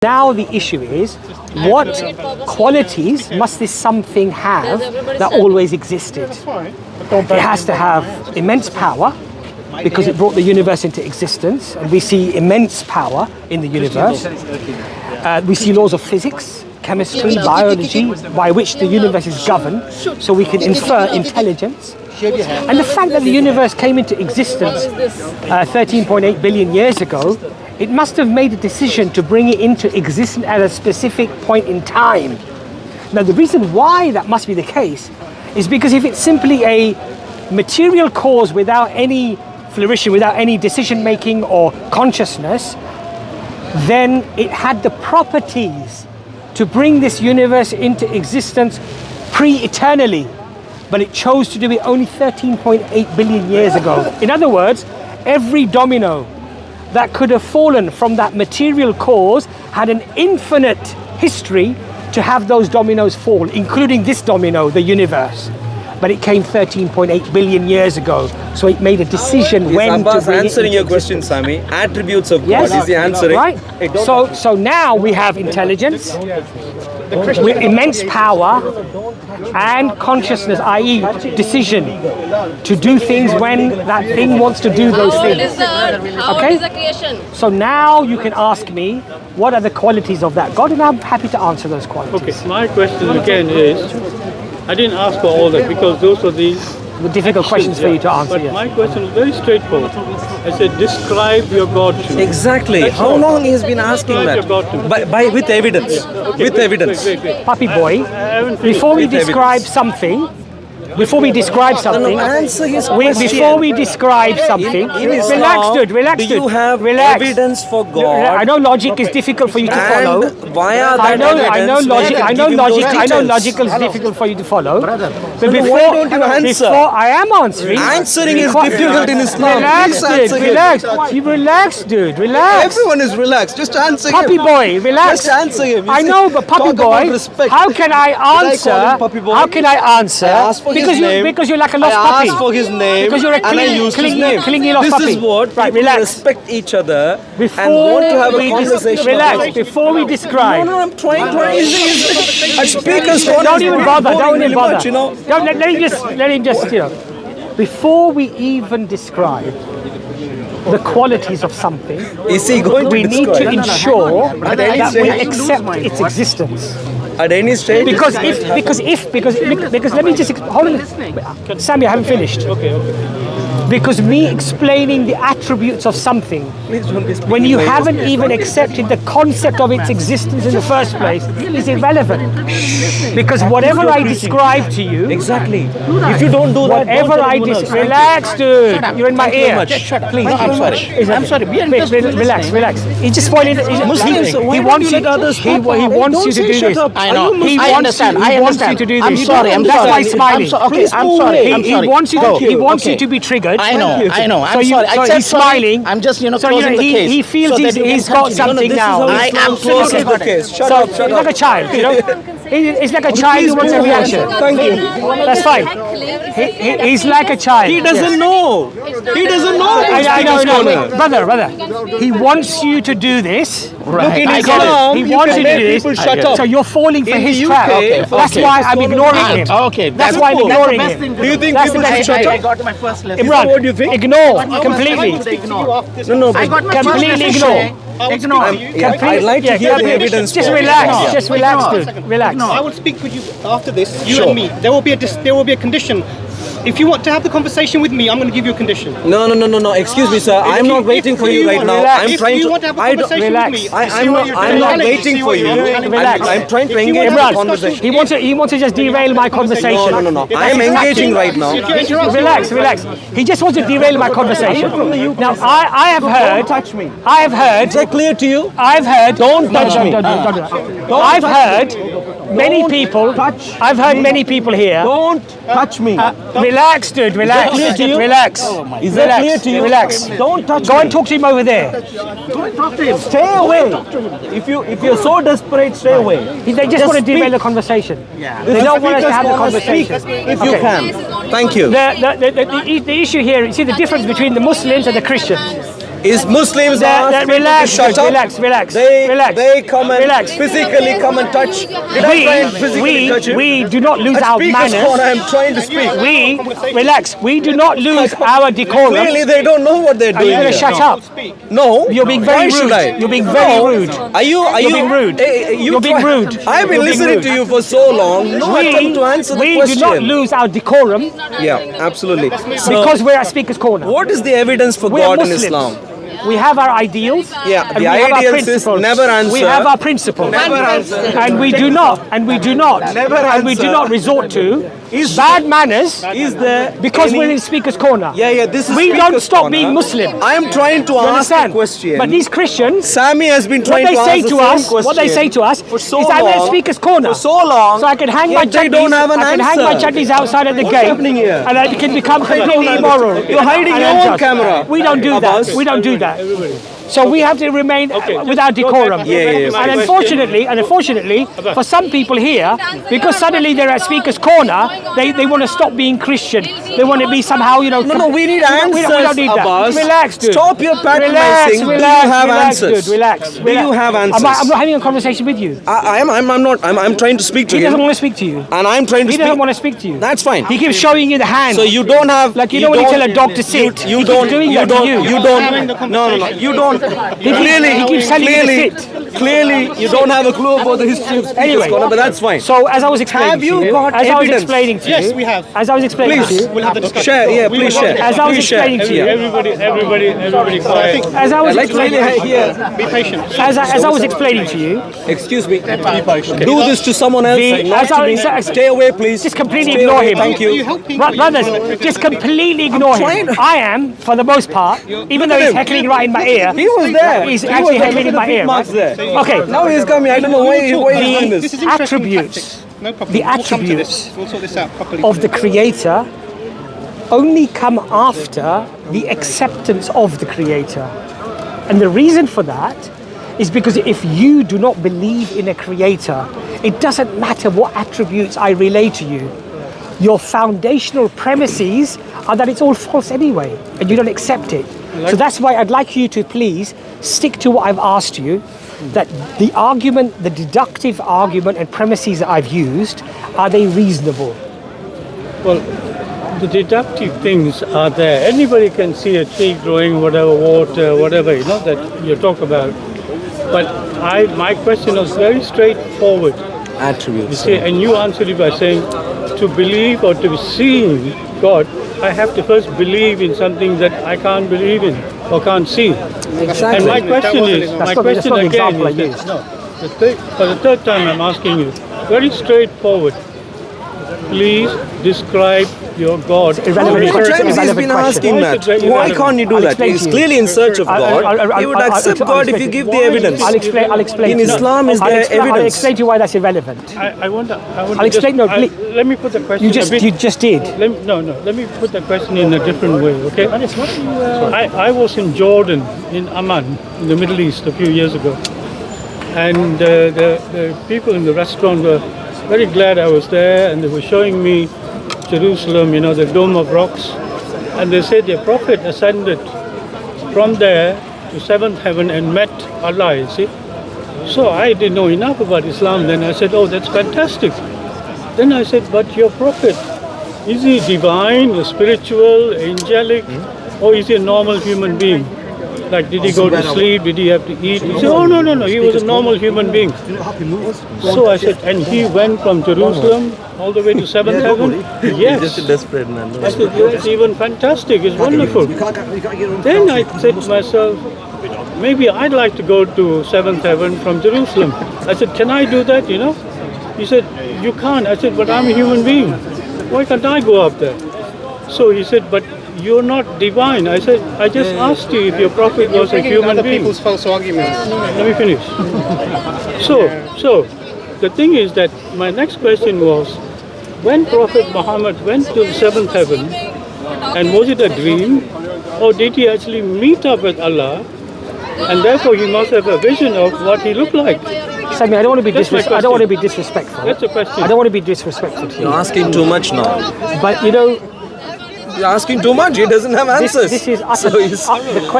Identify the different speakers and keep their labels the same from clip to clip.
Speaker 1: Now the issue is, what qualities must this something have that always existed? It has to have immense power, because it brought the universe into existence, and we see immense power in the universe. We see laws of physics, chemistry, biology, by which the universe is governed, so we can infer intelligence. And the fact that the universe came into existence 13.8 billion years ago, it must have made a decision to bring it into existence at a specific point in time. Now, the reason why that must be the case is because if it's simply a material cause without any flourishing, without any decision making or consciousness, then it had the properties to bring this universe into existence pre-eternally, but it chose to do it only 13.8 billion years ago. In other words, every domino that could have fallen from that material cause had an infinite history to have those dominoes fall, including this domino, the universe. But it came 13.8 billion years ago, so it made a decision when
Speaker 2: Abbas
Speaker 1: to bring
Speaker 2: answering
Speaker 1: it
Speaker 2: your question, Sami. Attributes of God, is he answering?
Speaker 1: Right. So now we have intelligence, with immense power, and consciousness, i.e. decision to do things when that thing wants to do those things. Okay? So now you can ask me, what are the qualities of that God? And I'm happy to answer those qualities.
Speaker 3: Okay, my question again is, I didn't ask for all that because those are the
Speaker 1: difficult questions for you to answer.
Speaker 3: But my question is very straightforward. I said, describe your God to me.
Speaker 2: Exactly.
Speaker 3: That's
Speaker 2: How
Speaker 3: all.
Speaker 2: long he has been asking
Speaker 3: Describe
Speaker 2: that?
Speaker 3: your God to me.
Speaker 2: With evidence.
Speaker 3: Okay,
Speaker 2: with evidence.
Speaker 3: wait.
Speaker 1: Puppy boy,
Speaker 3: I haven't finished.
Speaker 1: before we
Speaker 2: With
Speaker 1: describe something, before we describe something,
Speaker 2: answer his question.
Speaker 1: before we describe something,
Speaker 2: In Islam,
Speaker 1: relax, dude, relax,
Speaker 2: do
Speaker 1: dude.
Speaker 2: you have
Speaker 1: relax.
Speaker 2: evidence for
Speaker 1: I
Speaker 2: God?
Speaker 1: know logic is difficult for you to follow.
Speaker 2: And via that
Speaker 1: I know
Speaker 2: evidence,
Speaker 1: logic.
Speaker 2: then
Speaker 1: I know
Speaker 2: give him those
Speaker 1: logic. I know
Speaker 2: details.
Speaker 1: logical is difficult for you to follow. But
Speaker 2: why don't you answer?
Speaker 1: Before I am answering.
Speaker 2: Answering is difficult in Islam.
Speaker 1: Relax,
Speaker 2: Please
Speaker 1: dude.
Speaker 2: answer him.
Speaker 1: Relax. You relax, dude. Relax.
Speaker 2: Everyone is relaxed. Just answer
Speaker 1: Puppy
Speaker 2: him.
Speaker 1: boy, relax.
Speaker 2: Just answer him. You
Speaker 1: I
Speaker 2: see,
Speaker 1: know, but puppy
Speaker 2: talk about
Speaker 1: boy,
Speaker 2: respect.
Speaker 1: how can I
Speaker 2: Did I
Speaker 1: answer?
Speaker 2: call him puppy boy?
Speaker 1: How can I answer?
Speaker 2: I asked for his name.
Speaker 1: Because you're like a lost
Speaker 2: I
Speaker 1: puppy.
Speaker 2: asked for his name.
Speaker 1: Because you're a
Speaker 2: and I used his name.
Speaker 1: clingy lost
Speaker 2: This
Speaker 1: puppy.
Speaker 2: is what
Speaker 1: Right,
Speaker 2: people
Speaker 1: relax.
Speaker 2: respect each other and
Speaker 1: Before
Speaker 2: want to have a
Speaker 1: we
Speaker 2: conversation.
Speaker 1: relax. Before we describe.
Speaker 2: No, I'm trying to. A speaker's phone
Speaker 1: Don't
Speaker 2: is
Speaker 1: even bother.
Speaker 2: boring
Speaker 1: Don't even
Speaker 2: really
Speaker 1: bother.
Speaker 2: much, you know.
Speaker 1: Don't, let him just, you know. Before we even describe the qualities of something,
Speaker 2: Is he going to
Speaker 1: we need to
Speaker 2: describe?
Speaker 1: ensure
Speaker 2: At
Speaker 1: that
Speaker 2: any
Speaker 1: we
Speaker 2: stage?
Speaker 1: accept its existence.
Speaker 2: At any stage?
Speaker 1: Because let me just hold on. Sammy, I haven't finished.
Speaker 3: Okay.
Speaker 1: Because me explaining the attributes of something,
Speaker 2: Please don't be speaking
Speaker 1: when you
Speaker 2: like this.
Speaker 1: haven't even accepted the concept of its existence in the first place, is irrelevant. Because whatever I describe to you,
Speaker 2: Exactly. If you don't do that,
Speaker 1: whatever
Speaker 2: don't tell
Speaker 1: I
Speaker 2: anyone else.
Speaker 1: relax, dude. You're in my ear.
Speaker 2: Shut up.
Speaker 1: Please.
Speaker 2: I'm sorry.
Speaker 1: I'm sorry. Relax. He's just pointing.
Speaker 2: Muslims, why
Speaker 1: He
Speaker 2: don't
Speaker 1: wants
Speaker 2: you
Speaker 1: you.
Speaker 2: let others
Speaker 1: He
Speaker 2: talk?
Speaker 1: wants
Speaker 2: Don't
Speaker 1: you to
Speaker 2: say
Speaker 1: do
Speaker 2: shut
Speaker 1: this.
Speaker 2: up.
Speaker 4: I know.
Speaker 1: He
Speaker 4: I
Speaker 1: wants
Speaker 4: understand.
Speaker 1: He wants you to do this.
Speaker 4: I'm sorry.
Speaker 1: That's why he's smiling.
Speaker 4: Okay, I'm sorry.
Speaker 1: He wants you. He wants you to be triggered.
Speaker 4: I know. I'm
Speaker 1: So
Speaker 4: sorry.
Speaker 1: so
Speaker 4: I said
Speaker 1: he's
Speaker 4: sorry.
Speaker 1: smiling.
Speaker 4: I'm just,
Speaker 1: So
Speaker 4: closing the case.
Speaker 1: he feels
Speaker 4: so that you
Speaker 1: he's
Speaker 4: can
Speaker 1: got
Speaker 4: continue.
Speaker 1: something now.
Speaker 4: I absolutely
Speaker 2: the case. Shut
Speaker 1: So
Speaker 2: up.
Speaker 1: he's like a child, you know. He's like a child who wants a reaction.
Speaker 2: Thank you.
Speaker 1: That's fine. He's like a child.
Speaker 2: He doesn't know. He doesn't know.
Speaker 1: I know. Brother. He wants you to do this.
Speaker 2: Look, in
Speaker 4: I get
Speaker 2: Islam,
Speaker 1: He wants you to do
Speaker 2: people
Speaker 1: this.
Speaker 2: shut up.
Speaker 1: So you're falling for
Speaker 2: In
Speaker 1: his
Speaker 2: the
Speaker 1: trap.
Speaker 2: UK,
Speaker 1: That's why I'm ignoring him.
Speaker 4: Okay.
Speaker 1: That's why I'm ignoring him.
Speaker 2: Do you think
Speaker 1: That's
Speaker 2: people
Speaker 1: the
Speaker 2: should
Speaker 1: best.
Speaker 2: shut
Speaker 4: I
Speaker 2: up?
Speaker 4: got my first lesson.
Speaker 1: Imran,
Speaker 2: what you think?
Speaker 1: ignore completely.
Speaker 2: No,
Speaker 4: I got my first
Speaker 1: Completely
Speaker 4: lesson.
Speaker 1: ignore.
Speaker 4: Ignore.
Speaker 2: I'd like to hear the evidence.
Speaker 1: Just
Speaker 2: for it.
Speaker 1: relax. Just relax, dude. Relax.
Speaker 5: I will speak with you after this, you and me. There will be a condition. If you want to have the conversation with me, I'm going to give you a condition.
Speaker 2: No. Excuse me, sir. I'm not waiting for you right now.
Speaker 1: relax.
Speaker 2: I'm
Speaker 5: If
Speaker 2: trying
Speaker 5: you
Speaker 2: to.
Speaker 5: want to have a
Speaker 2: I don't-
Speaker 5: conversation
Speaker 1: relax.
Speaker 5: with me,
Speaker 2: I'm not waiting for you.
Speaker 1: Relax.
Speaker 2: I'm trying to
Speaker 5: If you
Speaker 2: engage in
Speaker 5: want to
Speaker 2: a
Speaker 5: have a
Speaker 2: conversation.
Speaker 1: He wants to just derail my conversation.
Speaker 2: No. I'm engaging right now.
Speaker 1: Relax. He just wants to derail my conversation. Now, I have heard.
Speaker 2: Don't touch me.
Speaker 1: I have heard.
Speaker 2: Is that clear to you?
Speaker 1: I've heard.
Speaker 2: Don't touch me.
Speaker 1: Don't do that. I've heard many people. I've heard many people here.
Speaker 2: Don't touch me.
Speaker 1: Relax, dude. Relax.
Speaker 2: clear to you?
Speaker 1: Relax.
Speaker 2: Is that clear to you?
Speaker 1: Relax.
Speaker 2: Don't touch
Speaker 1: Go
Speaker 2: me.
Speaker 1: and talk to him over there.
Speaker 2: Stay away. If you're so desperate, stay away.
Speaker 1: They just want to derail the conversation. They don't want us to have the conversation.
Speaker 2: If you can. Thank you.
Speaker 1: The issue here, you see the difference between the Muslims and the Christians.
Speaker 2: Is Muslims ask people to shut up?
Speaker 1: Relax.
Speaker 2: They come and
Speaker 1: Relax.
Speaker 2: physically come and touch. Did I try and physically touch you?
Speaker 1: We do not lose
Speaker 2: At
Speaker 1: our
Speaker 2: speaker's
Speaker 1: manners.
Speaker 2: corner, I'm trying to speak.
Speaker 1: We do not lose our decorum.
Speaker 2: Clearly, they don't know what they're
Speaker 1: Are you
Speaker 2: doing.
Speaker 1: going to
Speaker 2: here.
Speaker 1: shut up?
Speaker 2: No.
Speaker 1: You're being very
Speaker 2: Why
Speaker 1: rude.
Speaker 2: should I?
Speaker 1: You're being very rude.
Speaker 2: Are you
Speaker 1: being rude. You're being rude.
Speaker 2: I've been
Speaker 1: You're being
Speaker 2: listening
Speaker 1: rude.
Speaker 2: to you for so long. No attempt to answer the
Speaker 1: We
Speaker 2: question.
Speaker 1: do not lose our decorum
Speaker 2: Yeah, absolutely.
Speaker 1: because we're at Speaker's Corner.
Speaker 2: What is the evidence for
Speaker 1: We are
Speaker 2: God in
Speaker 1: Muslims.
Speaker 2: Islam?
Speaker 1: We have our ideals.
Speaker 2: Yeah,
Speaker 1: and
Speaker 2: the
Speaker 1: we have our
Speaker 2: ideals is
Speaker 1: principles.
Speaker 2: never answer.
Speaker 1: We have our principles.
Speaker 2: Never answer.
Speaker 1: And we do not resort to bad manners
Speaker 2: Is there
Speaker 1: because
Speaker 2: any-
Speaker 1: we're in Speaker's Corner.
Speaker 2: Yeah, this is
Speaker 1: We don't
Speaker 2: Speaker's
Speaker 1: stop
Speaker 2: Corner.
Speaker 1: being Muslim.
Speaker 2: I am trying to
Speaker 1: You
Speaker 2: ask a
Speaker 1: understand?
Speaker 2: question.
Speaker 1: But these Christians,
Speaker 2: Sammy has been
Speaker 1: what
Speaker 2: trying
Speaker 1: they
Speaker 2: to
Speaker 1: say
Speaker 2: ask the
Speaker 1: to
Speaker 2: same
Speaker 1: us,
Speaker 2: question
Speaker 1: what they say to us
Speaker 2: for so
Speaker 1: is I'm at
Speaker 2: long,
Speaker 1: Speaker's Corner.
Speaker 2: For so long,
Speaker 1: So I can hang
Speaker 2: yet
Speaker 1: my
Speaker 2: they
Speaker 1: chutneys.
Speaker 2: don't have an
Speaker 1: I can hang my
Speaker 2: answer.
Speaker 1: chutneys outside at the
Speaker 2: What's
Speaker 1: gate,
Speaker 2: happening here?
Speaker 1: and I can become completely immoral.
Speaker 2: You're hiding
Speaker 1: and
Speaker 2: your own
Speaker 1: unjust.
Speaker 2: camera.
Speaker 1: We don't do
Speaker 2: Abbas.
Speaker 1: that. We don't do that. So we have to remain with our decorum.
Speaker 2: Yeah.
Speaker 1: And unfortunately, for some people here, because suddenly they're at Speaker's Corner, they want to stop being Christian. They want to be somehow,
Speaker 2: No, we need answers,
Speaker 1: We don't need that.
Speaker 2: Abbas.
Speaker 1: Relax, dude.
Speaker 2: Stop your patronizing. Do you have answers?
Speaker 1: Dude. Relax.
Speaker 2: Do you have answers?
Speaker 1: I'm not having a conversation with you.
Speaker 2: I'm not. I'm trying to speak to
Speaker 1: He
Speaker 2: him.
Speaker 1: doesn't want to speak to you.
Speaker 2: And I'm trying to
Speaker 1: He
Speaker 2: speak.
Speaker 1: doesn't want to speak to you.
Speaker 2: That's fine.
Speaker 1: He keeps showing you the hand.
Speaker 2: So you don't have.
Speaker 1: Like you know when you tell a dog to sit.
Speaker 2: You
Speaker 1: He
Speaker 2: don't.
Speaker 1: keeps doing
Speaker 2: You
Speaker 1: that to
Speaker 2: don't.
Speaker 1: you.
Speaker 2: You don't. No. You don't.
Speaker 1: He keeps telling you to sit.
Speaker 2: Clearly, you don't have a clue about the history of Speaker's
Speaker 1: Anyway.
Speaker 2: Corner, but that's fine.
Speaker 1: So as I was explaining
Speaker 2: Have you
Speaker 1: to you,
Speaker 2: got
Speaker 1: as I was
Speaker 2: evidence?
Speaker 1: explaining to you,
Speaker 5: Yes, we have.
Speaker 1: As I was explaining to
Speaker 2: Please,
Speaker 1: you,
Speaker 5: We'll have the discussion.
Speaker 2: share. Yeah, please share.
Speaker 1: As I was
Speaker 2: Please share.
Speaker 1: explaining to you,
Speaker 3: Everybody quiet.
Speaker 1: as I was
Speaker 2: I'd like to really
Speaker 1: explaining,
Speaker 2: hear.
Speaker 5: Be patient.
Speaker 1: as I was explaining to you,
Speaker 2: Excuse me. Do this to someone else.
Speaker 1: The-
Speaker 2: not
Speaker 1: as
Speaker 2: to
Speaker 1: I-
Speaker 2: me.
Speaker 1: as-
Speaker 2: Stay away, please.
Speaker 1: just completely
Speaker 2: Stay
Speaker 1: ignore
Speaker 2: away.
Speaker 1: him.
Speaker 2: Thank
Speaker 5: Are you
Speaker 2: you.
Speaker 5: helping?
Speaker 1: brothers, just completely ignore
Speaker 2: trying
Speaker 1: him.
Speaker 2: to-
Speaker 1: I am, for the most part, even though
Speaker 2: at
Speaker 1: he's
Speaker 2: him.
Speaker 1: heckling right in my ear.
Speaker 2: He was there.
Speaker 1: He's
Speaker 2: He
Speaker 1: actually
Speaker 2: was there.
Speaker 1: heckling in
Speaker 2: Look
Speaker 1: my
Speaker 2: at the
Speaker 1: ear.
Speaker 2: marks there.
Speaker 1: Okay,
Speaker 2: Now he's coming. I don't know why he's doing
Speaker 5: This
Speaker 2: this.
Speaker 5: is interesting
Speaker 1: attributes
Speaker 5: tactics. No problem.
Speaker 1: the
Speaker 5: We'll come to
Speaker 1: attributes
Speaker 5: this. We'll sort this out properly.
Speaker 1: of the Creator only come after the acceptance of the Creator. And the reason for that is because if you do not believe in a Creator, it doesn't matter what attributes I relay to you. Your foundational premises are that it's all false anyway, and you don't accept it. So that's why I'd like you to please stick to what I've asked you, that the argument, the deductive argument and premises that I've used, are they reasonable?
Speaker 3: Well, the deductive things are there. Anybody can see a tree growing, whatever, water, whatever, that you talk about. But my question was very straightforward. You
Speaker 2: Attributes.
Speaker 3: see, and you answered it by saying, to believe or to see God, I have to first believe in something that I can't believe in or can't see. And my question is,
Speaker 1: That's not the
Speaker 3: again
Speaker 1: example I
Speaker 3: is
Speaker 1: used.
Speaker 3: this, for the third time I'm asking you, very straightforward. Please describe your God.
Speaker 1: Irrelevant
Speaker 2: How many
Speaker 1: question.
Speaker 2: times he's been asking
Speaker 3: Why is
Speaker 2: that?
Speaker 3: it very
Speaker 2: Why
Speaker 3: irrelevant?
Speaker 2: can't you do
Speaker 1: I'll
Speaker 2: that?
Speaker 1: explain
Speaker 2: He's
Speaker 1: to you.
Speaker 2: clearly in search of God. He would accept God if you give the evidence.
Speaker 1: I'll explain.
Speaker 2: In
Speaker 1: to you.
Speaker 2: Islam, is there
Speaker 1: I'll
Speaker 2: evidence?
Speaker 1: explain to you why that's irrelevant.
Speaker 3: I want
Speaker 1: I'll explain, no, please.
Speaker 3: let me put the question
Speaker 1: You
Speaker 3: a bit.
Speaker 1: just did.
Speaker 3: Let me put the question in a different way, okay? I was in Jordan, in Amman, in the Middle East a few years ago. And the people in the restaurant were very glad I was there, and they were showing me Jerusalem, the Dome of Rocks. And they said their prophet ascended from there to seventh heaven and met Allah, you see. So I didn't know enough about Islam. Then I said, oh, that's fantastic. Then I said, but your prophet, is he divine, or spiritual, angelic, or is he a normal human being? Like, did he go to sleep? Did he have to eat? He said, oh, no, he was a normal human being. So I said, and he went from Jerusalem all the way to seventh heaven? Yes.
Speaker 2: Just a desperate man.
Speaker 3: I said, it's even fantastic, it's wonderful. Then I said to myself, maybe I'd like to go to seventh heaven from Jerusalem. I said, can I do that, He said, you can't. I said, but I'm a human being. Why can't I go up there? So he said, but you're not divine. I said, I just asked you if your prophet was a human
Speaker 5: other
Speaker 3: being.
Speaker 5: people's false arguments.
Speaker 3: Let me finish. So the thing is that my next question was, when Prophet Muhammad went to the seventh heaven, and was it a dream, or did he actually meet up with Allah, and therefore he must have a vision of what he looked like?
Speaker 1: Sammy, I don't want to be
Speaker 3: That's my
Speaker 1: I don't want to be
Speaker 3: question.
Speaker 1: disrespectful.
Speaker 3: That's a question.
Speaker 1: I don't want to be disrespectful to you.
Speaker 2: You're asking too much now.
Speaker 1: But
Speaker 2: you're asking too much. He doesn't have answers.
Speaker 1: This is
Speaker 2: So he's-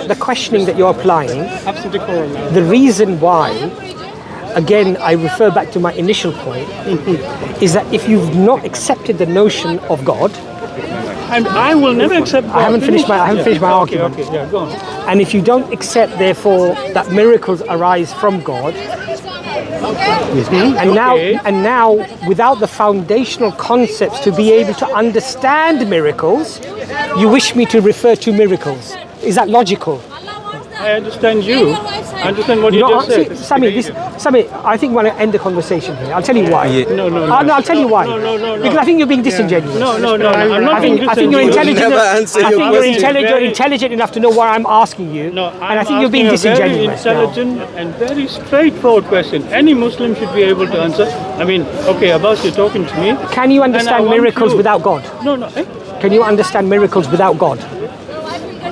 Speaker 1: the questioning that you're applying.
Speaker 5: Abs and decorum.
Speaker 1: The reason why, again, I refer back to my initial point, is that if you've not accepted the notion of God,
Speaker 3: And I will never accept.
Speaker 1: I haven't finished my argument.
Speaker 3: Okay, yeah, go on.
Speaker 1: and if you don't accept, therefore, that miracles arise from God, and now, without the foundational concepts to be able to understand miracles, you wish me to refer to miracles. Is that logical?
Speaker 3: I understand you. I understand what you just said.
Speaker 1: Sammy, I think we're going to end the conversation here. I'll tell you why.
Speaker 3: No,
Speaker 1: I'll tell you why.
Speaker 3: No.
Speaker 1: Because I think you're being disingenuous.
Speaker 3: No. I'm not being
Speaker 1: I think you're
Speaker 3: disingenuous.
Speaker 1: intelligent.
Speaker 2: Never answer
Speaker 1: I
Speaker 2: your
Speaker 1: think
Speaker 2: question.
Speaker 1: you're intelligent enough to know what I'm asking you.
Speaker 3: No,
Speaker 1: and I think you're being disingenuous.
Speaker 3: Very intelligent and very straightforward question. Any Muslim should be able to answer. I mean, okay, Abbas, you're talking to me.
Speaker 1: Can you understand
Speaker 3: want
Speaker 1: miracles
Speaker 3: you-
Speaker 1: without God?
Speaker 3: No.
Speaker 1: Can you understand miracles without God?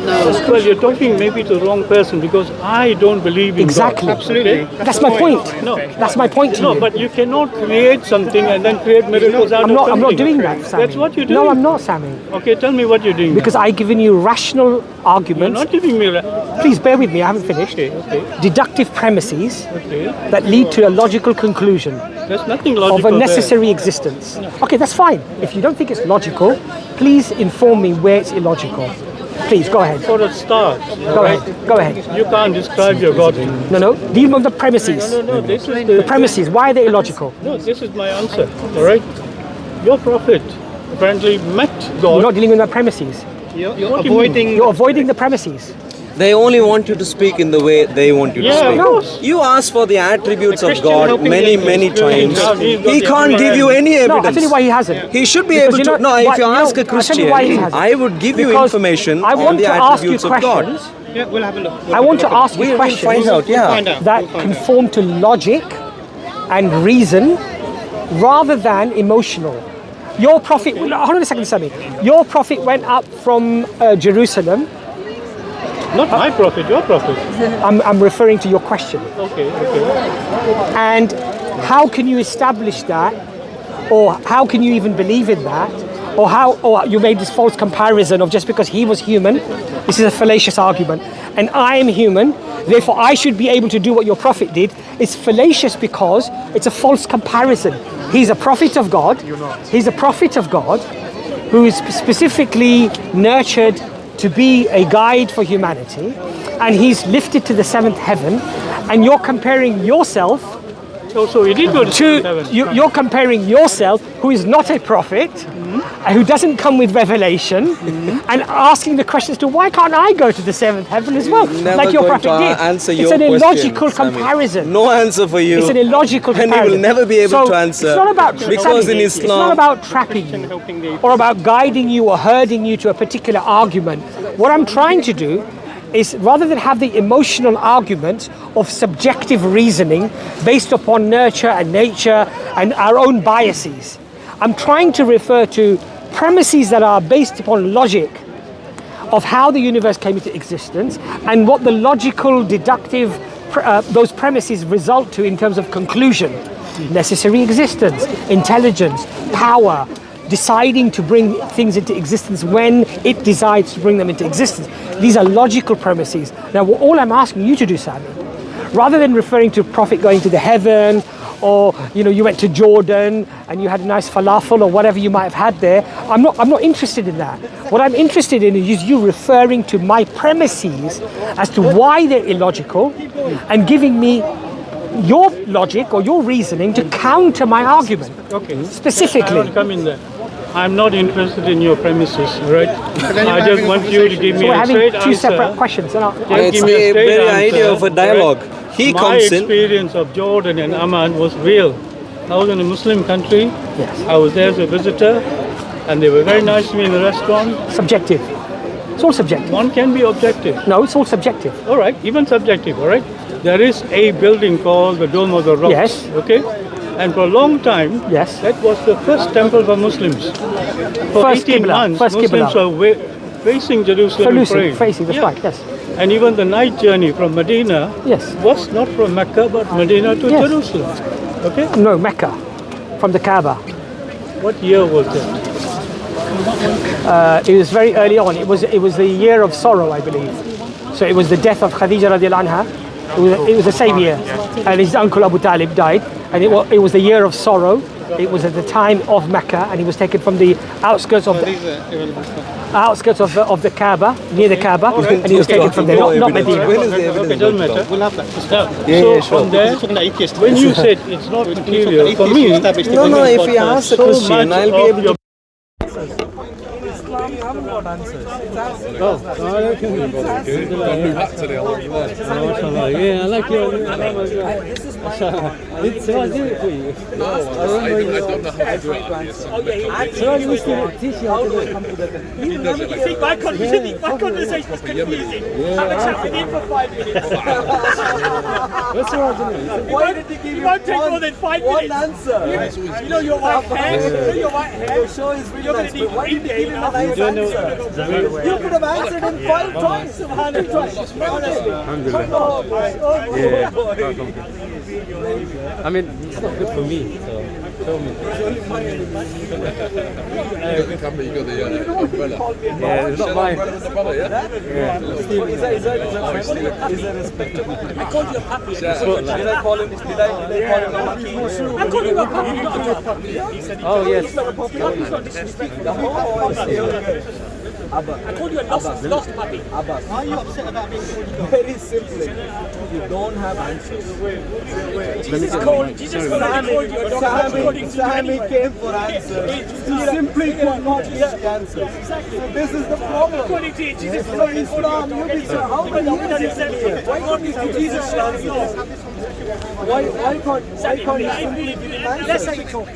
Speaker 3: Well, you're talking maybe to the wrong person because I don't believe in
Speaker 1: Exactly.
Speaker 3: God. Absolutely.
Speaker 1: That's my point.
Speaker 3: No.
Speaker 1: That's my point to
Speaker 3: No,
Speaker 1: you.
Speaker 3: but you cannot create something and then create miracles out
Speaker 1: I'm
Speaker 3: of
Speaker 1: not
Speaker 3: something.
Speaker 1: doing that, Sammy.
Speaker 3: That's what you're doing.
Speaker 1: No, I'm not, Sammy.
Speaker 3: Okay, tell me what you're doing.
Speaker 1: Because I've given you rational
Speaker 3: you're
Speaker 1: arguments.
Speaker 3: not giving me.
Speaker 1: Please bear with me, I haven't finished.
Speaker 3: Okay.
Speaker 1: Deductive premises
Speaker 3: Okay.
Speaker 1: that lead to a logical conclusion
Speaker 3: There's nothing
Speaker 1: of
Speaker 3: logical
Speaker 1: a necessary existence. Okay, that's fine. If you don't think it's logical, please inform me where it's illogical. Please, go ahead.
Speaker 3: there. For a start,
Speaker 1: Go ahead. Go ahead.
Speaker 3: you can't describe your God.
Speaker 1: No. Deal with the premises.
Speaker 3: No. This is
Speaker 1: The premises, why are they illogical?
Speaker 3: No, this is my answer. All right. Your prophet apparently met
Speaker 1: You're
Speaker 3: God.
Speaker 1: not dealing with the premises.
Speaker 5: You're
Speaker 3: What do you mean?
Speaker 5: avoiding.
Speaker 1: You're avoiding the premises.
Speaker 2: They only want you to speak in the way they want you to
Speaker 3: Yeah,
Speaker 2: speak.
Speaker 3: of course.
Speaker 2: You ask for the attributes
Speaker 5: The
Speaker 2: of
Speaker 5: Christian
Speaker 2: God
Speaker 5: helping
Speaker 2: many,
Speaker 5: angels.
Speaker 2: many times. He
Speaker 3: Yeah.
Speaker 2: can't give you any
Speaker 1: No,
Speaker 2: evidence.
Speaker 1: I'll tell you why he hasn't.
Speaker 2: He should be
Speaker 1: Because
Speaker 2: able
Speaker 1: you
Speaker 2: to.
Speaker 1: know
Speaker 2: No,
Speaker 1: why-
Speaker 2: if you ask a
Speaker 1: I'll tell you
Speaker 2: Christian,
Speaker 1: why he hasn't.
Speaker 2: I would give you
Speaker 1: Because
Speaker 2: information
Speaker 1: I
Speaker 2: on
Speaker 1: want
Speaker 2: the
Speaker 1: to ask you
Speaker 2: attributes of God.
Speaker 1: questions.
Speaker 5: Yeah, we'll have a look.
Speaker 1: I want to ask you
Speaker 2: We'll
Speaker 1: questions
Speaker 2: find out, yeah.
Speaker 5: Find out.
Speaker 1: that
Speaker 5: We'll find
Speaker 1: conform to logic and reason rather than emotional. Your prophet, hold on a second, Sammy. Your prophet went up from Jerusalem.
Speaker 3: Not my prophet, your prophet.
Speaker 1: I'm referring to your question.
Speaker 3: Okay.
Speaker 1: And how can you establish that? Or how can you even believe in that? Or you made this false comparison of just because he was human, this is a fallacious argument, and I am human, therefore I should be able to do what your prophet did. It's fallacious because it's a false comparison. He's a prophet of God. He's a prophet of God who is specifically nurtured to be a guide for humanity, and he's lifted to the seventh heaven, and you're comparing yourself
Speaker 3: So he did go to heaven.
Speaker 1: you're comparing yourself, who is not a prophet, and who doesn't come with revelation, and asking the question as to why can't I go to the seventh heaven as well,
Speaker 2: Never
Speaker 1: like your
Speaker 2: going
Speaker 1: prophet
Speaker 2: to
Speaker 1: did.
Speaker 2: answer
Speaker 1: It's
Speaker 2: your
Speaker 1: an
Speaker 2: question,
Speaker 1: illogical
Speaker 2: Sammy.
Speaker 1: comparison.
Speaker 2: No answer for you.
Speaker 1: It's an illogical
Speaker 2: And he
Speaker 1: comparison.
Speaker 2: will never be able
Speaker 1: So
Speaker 2: to answer.
Speaker 1: It's not about
Speaker 2: Because
Speaker 1: Sammy,
Speaker 2: in
Speaker 1: it's not
Speaker 2: Islam-
Speaker 1: about trapping you or about guiding you or herding you to a particular argument. What I'm trying to do is, rather than have the emotional argument of subjective reasoning based upon nurture and nature and our own biases, I'm trying to refer to premises that are based upon logic of how the universe came into existence and what the logical deductive those premises result to in terms of conclusion: necessary existence, intelligence, power, deciding to bring things into existence when it decides to bring them into existence. These are logical premises. Now, all I'm asking you to do, Sammy, rather than referring to prophet going to the heaven, or you went to Jordan and you had a nice falafel or whatever you might have had there, I'm not interested in that. What I'm interested in is you referring to my premises as to why they're illogical and giving me your logic or your reasoning to counter my argument.
Speaker 3: Okay.
Speaker 1: Specifically.
Speaker 3: I will come in there. I'm not interested in your premises, right? I just want you to give me
Speaker 1: So we're
Speaker 3: a
Speaker 1: having
Speaker 3: straight
Speaker 1: two
Speaker 3: answer.
Speaker 1: separate questions. And
Speaker 3: Just
Speaker 2: It's
Speaker 3: give me a
Speaker 2: the
Speaker 3: straight
Speaker 2: very
Speaker 3: answer,
Speaker 2: idea of a dialogue.
Speaker 3: right?
Speaker 2: He
Speaker 3: My
Speaker 2: comes in.
Speaker 3: experience of Jordan and Amman was real. I was in a Muslim country.
Speaker 1: Yes.
Speaker 3: I was there as a visitor, and they were very nice to me in the restaurant.
Speaker 1: subjective. It's all subjective.
Speaker 3: One can be objective.
Speaker 1: No, it's all subjective.
Speaker 3: All right, even subjective, all right? There is a building called the Dome of the Rocks,
Speaker 1: Yes.
Speaker 3: okay? And for a long time,
Speaker 1: Yes.
Speaker 3: that was the first temple for Muslims. For
Speaker 1: First
Speaker 3: 18
Speaker 1: Qibla,
Speaker 3: months,
Speaker 1: first
Speaker 3: Muslims
Speaker 1: Qibla.
Speaker 3: were facing Jerusalem and praying.
Speaker 1: Facing, that's
Speaker 3: Yeah.
Speaker 1: right, yes.
Speaker 3: And even the night journey from Medina
Speaker 1: Yes.
Speaker 3: was not from Mecca, but Medina to
Speaker 1: Yes.
Speaker 3: Jerusalem. Okay?
Speaker 1: No, Mecca, from the Kaaba.
Speaker 3: What year was that?
Speaker 1: It was very early on. It was the year of sorrow, I believe. So it was the death of Khadija radiallahu anha. It was the same year, and his uncle Abu Talib died, and it was the year of sorrow. It was at the time of Mecca, and he was taken from the outskirts of the Kaaba, near the Kaaba, and he was taken from there, not Medina.
Speaker 3: Okay, doesn't matter.
Speaker 5: We'll have that.
Speaker 3: So from there, when you said it's not material, for me,
Speaker 2: No, if he asks a
Speaker 3: so
Speaker 2: question,
Speaker 3: much
Speaker 2: I'll be
Speaker 3: of
Speaker 2: able
Speaker 3: your
Speaker 2: to.
Speaker 3: yeah, I like your.
Speaker 6: I don't know how to do it.
Speaker 7: You think my conversation is confusing? Have a chat with him for 5 minutes.
Speaker 6: Why did he give
Speaker 7: You won't take more than 5 minutes.
Speaker 6: answer?
Speaker 7: You know your white hair. You know your white hair.
Speaker 6: Your show is
Speaker 7: You're going to need
Speaker 6: why did you give him a nice answer? You could have answered him 5 times.
Speaker 2: I mean, it's not good for me, so show me. Yeah, it's not mine. Is that respectable?
Speaker 7: I called you a puppy.
Speaker 6: Did I call him a monkey?
Speaker 7: I called you a puppy. You're not a puppy.
Speaker 2: Oh, yes.
Speaker 7: He's not disrespectful. I called you a lost puppy.
Speaker 6: Abbas.
Speaker 5: Why are you upset about being called?
Speaker 6: Very simply, you don't have answers.
Speaker 7: Jesus called you a dog according to
Speaker 6: Sammy
Speaker 7: anyone.
Speaker 6: came for answers. He simply could not get answers. This is the problem.
Speaker 7: According to Jesus
Speaker 6: You know, Islam, you can say, how many years is it here? Why can't you Jesus answer? Why can't you simply give an answer?
Speaker 7: Let's say we talk.